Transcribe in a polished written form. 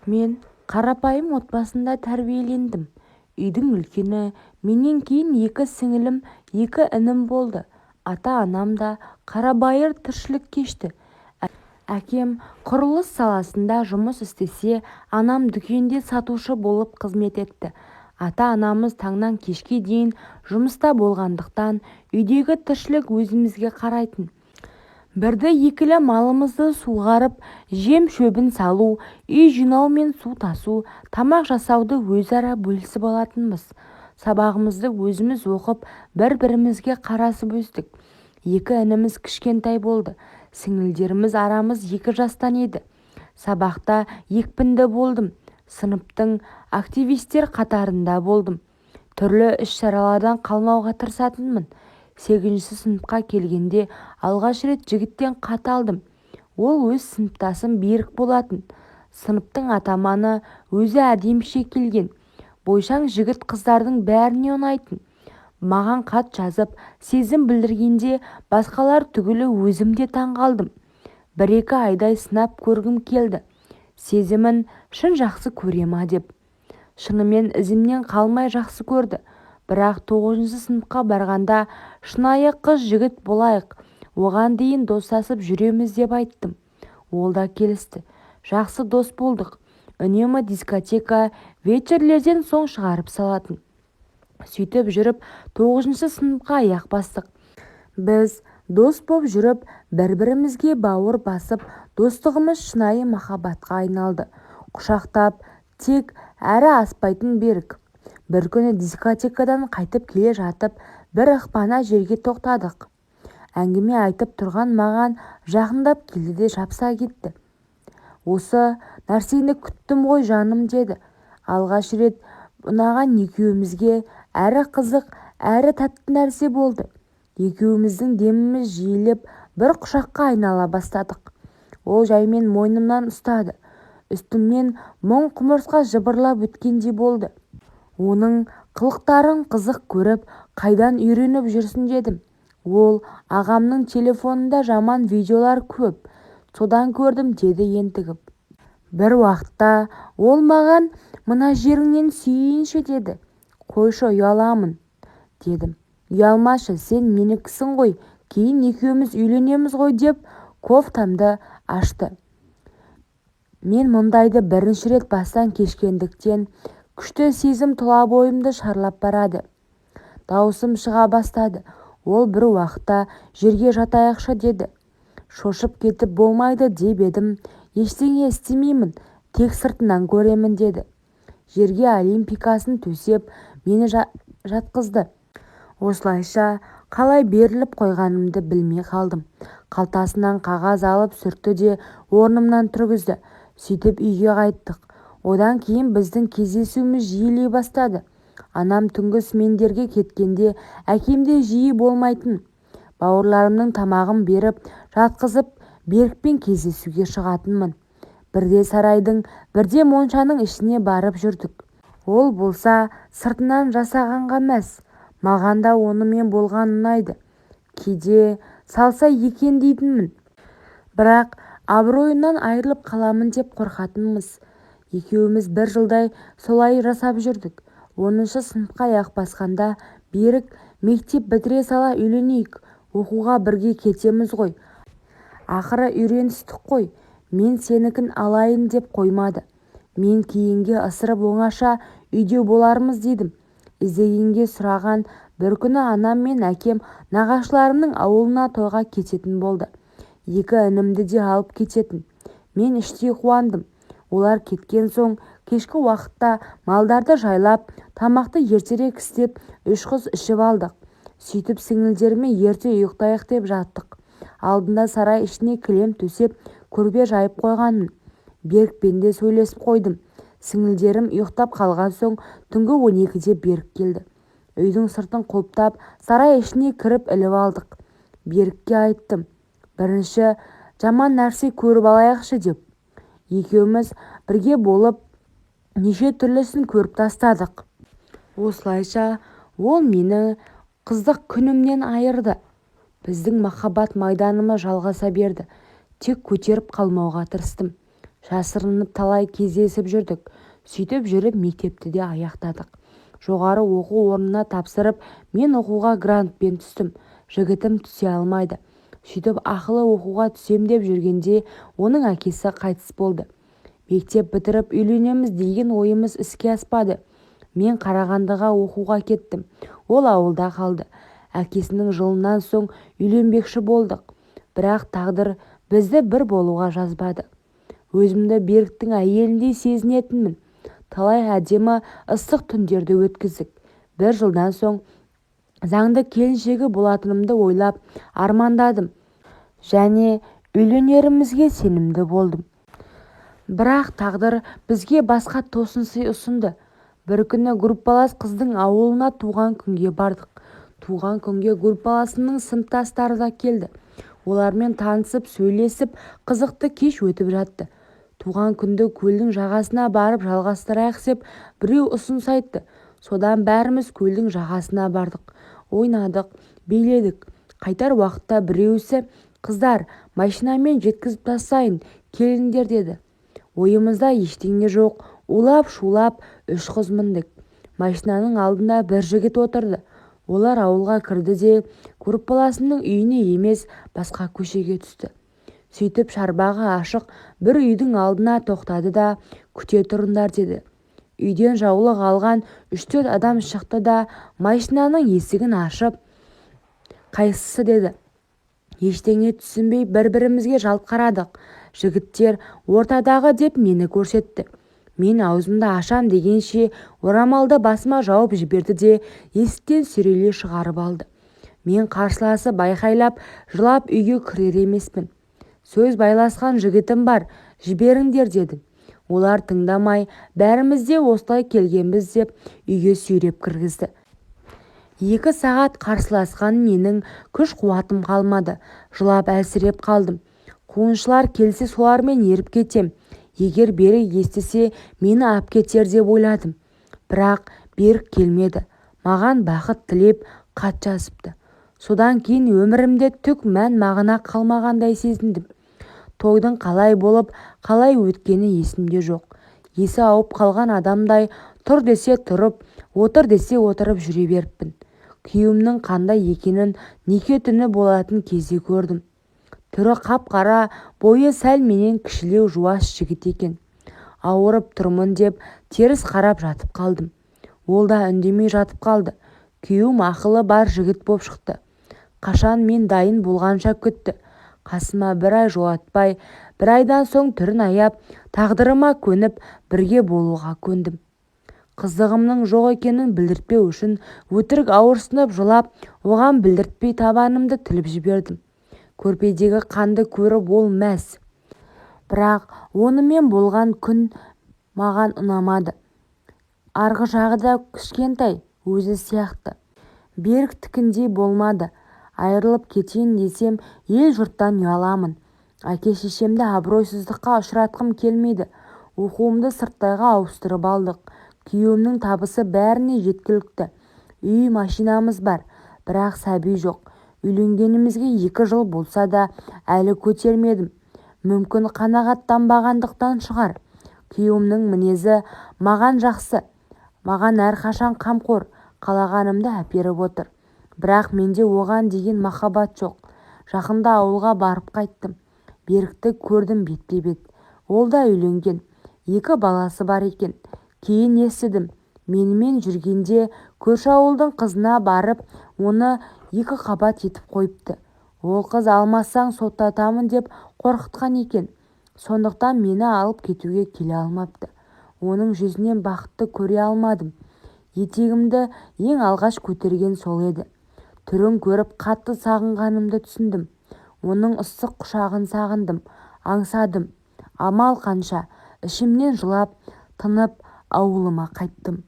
Мен қарапайым отбасында тәрбиелендім. Үйдің үлкені, менен кейін екі сіңілім, екі інім болды. Ата-анам да қарабайыр тіршілік кешті. Әкем құрылыс саласында жұмыс істесе, анам дүкенде сатушы болып қызмет етті. Ата-анамыз таңнан кешке дейін жұмыста болғандықтан үйдегі тіршілік өзімізге қарайтын. Бірді-екілі малымызды суғарып, жем-шөбін салу, үй жинау мен су тасу, тамақ жасауды өзара бөлісіп алатынбыз. Сабағымызды өзіміз оқып, бір-бірімізге қарасып өстік. Екі ініміз кішкентай болды. Сіңілдеріміз арамыз 2 жастан еді. Сабақта екпінді болдым. Сыныптың активистер қатарында болдым. Түрлі іс-шаралардан қалмауға тырысатынмын. 8-ші сыныпқа келгенде алғаш рет жігіттен хат алдым. Ол өз сыныптасым Берік болатын. Сыныптың атаманы өзі әдеміше келген. Бойшаң жігіт қыздардың бәріне ұнайтын. Маған хат жазып, сезім білдіргенде басқалар түгілі өзім де таң қалдым. 1-2 айдай сынап көргім келді. Сезімін шын жақсы көре ма деп. Шынымен ізімнен қалмай жақсы көрді. Бірақ 9-ші сыныпқа барғанда шынайы қыз-жігіт болайық, оған дейін достасып жүреміз деп айттым. Ол да келісті. Жақсы дос болдық. Үнемі дискотека, вечерлерден соң шығарып салатын. Сөйтіп жүріп 9-ші сыныпқа аяқ бастық. Біз дос боп жүріп, бір-бірімізге бауыр басып, достығымыз шынайы махаббатқа айналды. Құшақтап, тек әрі аспайтын Берік. Бір күні дискотекадан қайтып келе жатып, бір ықпана жерге тоқтадық. Әңгіме айтып тұрған маған жақындап келді де жапса кетті. Осы нәрсені күттім ғой жаным деді. Алғаш рет ұнаған екеумізге әрі қызық, әрі тәтті нәрсе болды. Екеуміздің деміміз жиілеп, бір құшаққа айнала бастадық. Ол жаймен мойнымнан ұстады. Үстімнен мұң құмырсқа жыбырлап өткендей болды. Оның қылықтарын қызық көріп, қайдан үйреніп жүрсің дедім. Ол ағамның телефонында жаман видеолар көп. Содан көрдім деді ентігіп. Бір уақытта ол маған мына жеріңнен сүйейінші деді. Қойшы, ұяламын дедім. Ұялмашы, сен менікісің ғой, кейін екеуміз үйленеміз ғой деп кофтамды ашты. Мен мұндайды бірінші рет бастан кешкендіктен күшті сезім тұла бойымды шарлап барады. Дауысым шыға бастады. Ол бір уақытта жерге жатайықшы деді. Шошып кетіп болмайды деп едім. Ештеңе істемеймін, тек сыртынан көремін деді. Жерге олимпикасын төсеп, мені жатқызды. Осылайша қалай беріліп қойғанымды білмей қалдым. Қалтасынан қағаз алып сүртті де орнымнан тұрғызды. Сөйтіп үйге қайттық. Одан кейін біздің кездесуіміз жиілей бастады. Анам түнгі смендерге кеткенде әкемде жиі болмайтын. Бауырларымның тамағын беріп, жатқызып, Берікпен кездесуге шығатынмын. Бірде сарайдың, бірде моншаның ішіне барып жүрдік. Ол болса сыртынан жасағанға мәз. Маған да онымен болған ұнайды. Кейде салса екен дейтінмін. Бірақ абыройынан айырылып қаламын деп қорқатынмыз. Екеуміз 1 жылдай солай жасап жүрдік. 10-шы сыныпқа аяқ басқанда Берік мектеп бітіре сала үйленейік, оқуға бірге кетеміз ғой. Ақыры үйреністік қой. Мен сенікін алайын деп қоймады. Мен кейінге ысырып оңаша үйде болармыз дедім. Іздегенге сұраған. Бір күні анам мен әкем нағашыларымның ауылына тойға кететін болды. 2 інімді де алып кететін. Мен іштей қуандым. Олар кеткен соң кешкі уақытта малдарды жайлап, тамақты ертерек істеп, 3 қыз ішіп алдық. Сөйтіп сіңілдеріме ерте ұйықтайық деп жаттық. Алдында сарай ішіне кілем төсеп, көрпе жайып қойғанмын. Берікпен де сөйлесіп қойдым. Сіңілдерім ұйықтап қалған соң түнгі 12-де Берік келді. Үйдің сыртын құлыптап, сарай ішіне кіріп іліп алдық. Берікке айттым. Бірінші жаман нәрсе көріп алайықшы деп. Екеуміз бірге болып неше түрлісін көріп тастадық. Осылайша ол мені қыздық күнімнен айырды. Біздің махаббат майданымыз жалғаса берді. Тек көтеріп қалмауға тырыстым. жасырынып талай кездесіп жүрдік. Сөйтіп жүріп мектепті де аяқтадық. Жоғары оқу орнына тапсырып, мен оқуға грантпен түстім. Жігітім түсе алмайды. Сөйтіп ақылы оқуға түсем деп жүргенде оның әкесі қайтыс болды. Мектеп бітіріп үйленеміз деген ойымыз іске аспады. Мен Қарағандыға оқуға кеттім. Ол ауылда қалды. Әкесінің жылынан соң үйленбекші болдық. Бірақ тағдыр бізді бір болуға жазбады. Өзімді Беріктің әйеліндей сезінетінмін. Талай әдемі ыстық түндерді өткіздік. Бір жылдан соң заңды келіншегі болатынымды ойлап армандадым. Және үйленерімізге сенімді болдым. Бірақ тағдыр бізге басқа тосынсый ұсынды. Бір күні группалас қыздың ауылына туған күнге бардық. Туған күнге группаласының сыныптастары да келді. Олармен танысып, сөйлесіп, қызықты кеш өтіп жатты. Туған күнді көлдің жағасына барып жалғастырайық деп біреу ұсыныс айтты. Содан бәріміз көлдің жағасына бардық. Ойнадық, биледік. Қайтар уақытта біреусі, қыздар, машинамен жеткізіп тастайын, келіңдер деді. Ойымызда ештеңе жоқ. Улап-шулап 3 қыз міндік. Машинаның алдында бір жігіт отырды. Олар ауылға кірді де группаласының үйіне емес басқа көшеге түсті. Сөйтіп шарбағы ашық бір үйдің алдына тоқтады да күте тұрыңдар деді. Үйден жаулық алған 3-4 адам шықты да машинаның есігін ашып, қайсысы деді. Ештеңе түсінбей бір-бірімізге жалт қарадық. Жігіттер ортадағы деп мені көрсетті. Мен аузымды ашам дегенше орамалды басыма жауып жіберді де есіктен сүйрелей шығарып алды. Мен қарсыласы байқайлап, жылап үйге кірер емеспін. Сөз байласқан жігітім бар, жіберіңдер деді. Олар тыңдамай, бәріміз де осылай келгенбіз деп үйге сүйреп кіргізді. 2 сағат қарсыласқан менің күш-қуатым қалмады. Жылап әлсіреп қалдым. Қуғыншылар келсе солармен еріп кетем. Егер Берік естісе, мені ап кетер деп ойладым. Бірақ Берік келмеді. Маған бақыт тілеп хат жазыпты. Содан кейін өмірімде түк мән мағына қалмағандай сезіндім. Тойдың қалай болып, қалай өткені есімде жоқ. Есі ауып қалған адамдай тұр десе тұрып, отыр десе отырып жүре беріппін. Күйеуімнің қандай екенін неке түні болатын кезде көрдім. Түрі қап-қара, бойы сәл менен кішілеу жуас жігіт екен. Ауырып тұрмын деп теріс қарап жатып қалдым. Ол да үндемей жатып қалды. Күйеуім ақылы бар жігіт боп шықты. Қашан мен дайын болғанша күтті. Қасыма 1 ай жолатпай, 1 айдан соң түрін аяп, тағдырыма көніп, бірге болуға көндім. Қызығымның жоқ екенін білдіртпеу үшін өтірік ауырсынып жылап, оған білдіртпей табанымды тіліп жібердім. Көрпедегі қанды көріп ол мәз. Бірақ онымен болған күн маған ұнамады. Арғы жағы да кішкентай, өзі сияқты. Берік тікіндей болмады. Айырылып кетейін десем, ел-жұрттан ұяламын. Әке-шешемді абыройсыздыққа ұшыратқым келмейді. Оқуымды сырттайға ауыстырып алдық. Күйеуімнің табысы бәріне жеткілікті. Үй, машинамыз бар, бірақ сәби жоқ. Үйленгенімізге 2 жыл болса да әлі көтермедім. Мүмкін қанағаттанбағандықтан шығар. Күйеуімнің мінезі маған жақсы. Маған әрқашан қамқор, қалағанымды әперіп отыр. Бірақ менде оған деген махаббат жоқ. Жақында ауылға барып қайттым. Берікті көрдім бетпе-бет. Ол да үйленген. 2 баласы бар екен. Кейін естідім. Менімен жүргенде көрші ауылдың қызына барып, оны 2 қабат етіп қойыпты. Ол қыз алмасаң соттатамын деп қорқытқан екен. Сондықтан мені алып кетуге келе алмапты. Оның жүзінен бақытты көре алмадым. Етегімді ең алғаш көтерген сол еді. Түрін көріп қатты сағынғанымды түсіндім. Оның ыстық құшағын сағындым, аңсадым. Амал қанша, ішімнен жылап, тынып ауылыма қайттым.